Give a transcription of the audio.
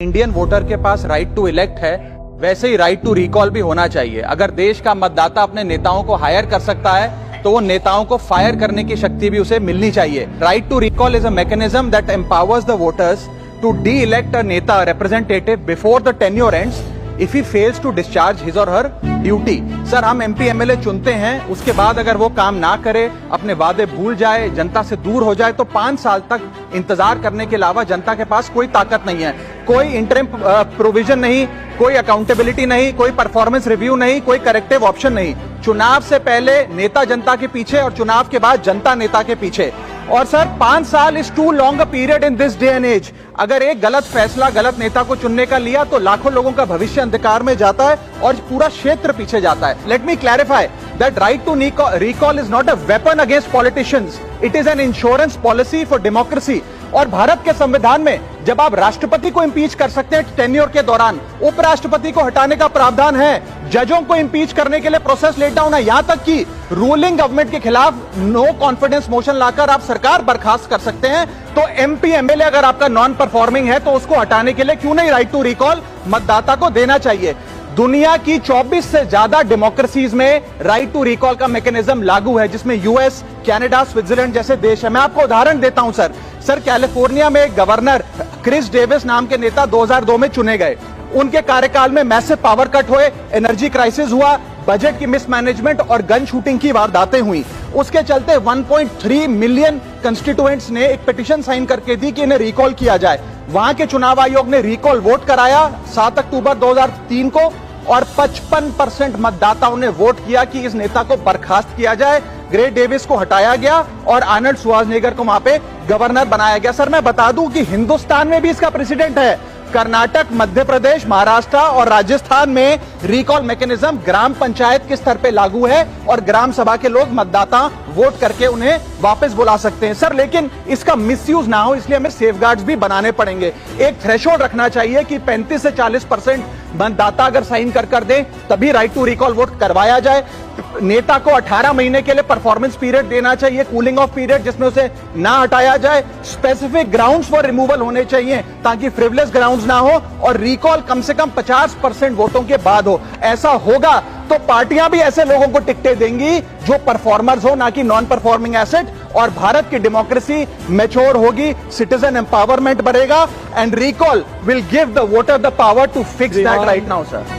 Indian voter के पास right to elect है, वैसे ही राइट टू रिकॉल भी होना चाहिए। अगर देश का मतदाता अपने नेताओं को हायर कर सकता है तो वो नेताओं को फायर करने की शक्ति भी उसे मिलनी चाहिए। Right to recall is a mechanism that empowers the voters to de elect a neta representative before the tenure ends if he fails to discharge his और हर ड्यूटी। सर, हम एमपी एमएलए चुनते हैं, उसके बाद अगर वो काम ना करे, अपने वादे भूल जाए, जनता से दूर हो जाए, तो 5 साल तक इंतजार करने के अलावा जनता के पास कोई ताकत नहीं है। कोई इंटरिम प्रोविजन नहीं, कोई अकाउंटेबिलिटी नहीं, कोई परफॉर्मेंस रिव्यू नहीं, कोई करेक्टिव ऑप्शन नहीं। चुनाव से पहले नेता जनता के पीछे और चुनाव के बाद जनता नेता के पीछे। और सर, 5 साल is too long a period in this day and age. अगर एक गलत फैसला गलत नेता को चुनने का लिया तो लाखों लोगों का भविष्य अंधकार में जाता है और पूरा क्षेत्र पीछे जाता है। Let me clarify that right to recall is not a weapon against politicians, it is an insurance policy for democracy. और भारत के संविधान में जब आप राष्ट्रपति को इंपीच कर सकते हैं टेन्योर के दौरान, उपराष्ट्रपति को हटाने का प्रावधान है, जजों को इंपीच करने के लिए प्रोसेस लेट डाउन है, यहां तक कि रूलिंग गवर्नमेंट के खिलाफ नो कॉन्फिडेंस मोशन लाकर आप सरकार बर्खास्त कर सकते हैं। तो एमपी एमएलए अगर आपका नॉन परफॉर्मिंग है तो उसको हटाने के लिए क्यों नहीं राइट टू रिकॉल मतदाता को देना चाहिए। दुनिया की 24 से ज्यादा डेमोक्रेसीज में राइट टू रिकॉल का मैकेनिज्म लागू है, जिसमें यूएस, कनाडा, स्विट्जरलैंड जैसे देश है। मैं आपको उदाहरण देता हूं सर, कैलिफोर्निया में एक गवर्नर क्रिस डेविस नाम के नेता 2002 में चुने गए। उनके कार्यकाल में मैसिव पावर कट हुए, एनर्जी क्राइसिस हुआ, बजट की मिसमैनेजमेंट और गन शूटिंग की वारदातें हुई। उसके चलते 1.3 मिलियन कंस्टिट्यूएंट्स ने एक पिटीशन साइन करके दी कि इन्हें रिकॉल किया जाए। वहां के चुनाव आयोग ने रिकॉल वोट कराया 7 अक्टूबर 2003 को और 55% मतदाताओं ने वोट किया कि इस नेता को बर्खास्त किया जाए। ग्रे डेविस को हटाया गया और आर्नल्ड श्वार्ज़नेगर को वहां पे गवर्नर बनाया गया। सर, मैं बता दूं कि हिंदुस्तान में भी इसका प्रेसिडेंट है। कर्नाटक, मध्य प्रदेश, महाराष्ट्र और राजस्थान में रिकॉल मैकेनिज्म ग्राम पंचायत के स्तर पे लागू है और ग्राम सभा के लोग मतदाता वोट करके उन्हें वापस बुला सकते हैं। सर, लेकिन इसका मिसयूज ना हो इसलिए हमें सेफगार्ड्स भी बनाने पड़ेंगे। एक थ्रेशोल्ड रखना चाहिए कि 35 से 40% मतदाता अगर साइन कर दें तभी राइट टू रिकॉल वोट करवाया जाए। नेता को 18 महीने के लिए परफॉर्मेंस पीरियड देना चाहिए, कूलिंग ऑफ पीरियड, जिसमें उसे ना हटाया जाए। स्पेसिफिक ग्राउंड्स फॉर रिमूवल होने चाहिए ताकि फ्रिवलेस ग्राउंड्स ना हो और रिकॉल कम से कम 50% वोटों के बाद हो। ऐसा होगा तो पार्टियां भी ऐसे लोगों को टिकटें देंगी जो परफॉर्मर्स हो, ना कि नॉन परफॉर्मिंग एसेट, और भारत की डेमोक्रेसी मैच्योर होगी, सिटीजन एम्पावरमेंट बढ़ेगा and recall will give the voter the power to fix that right now sir.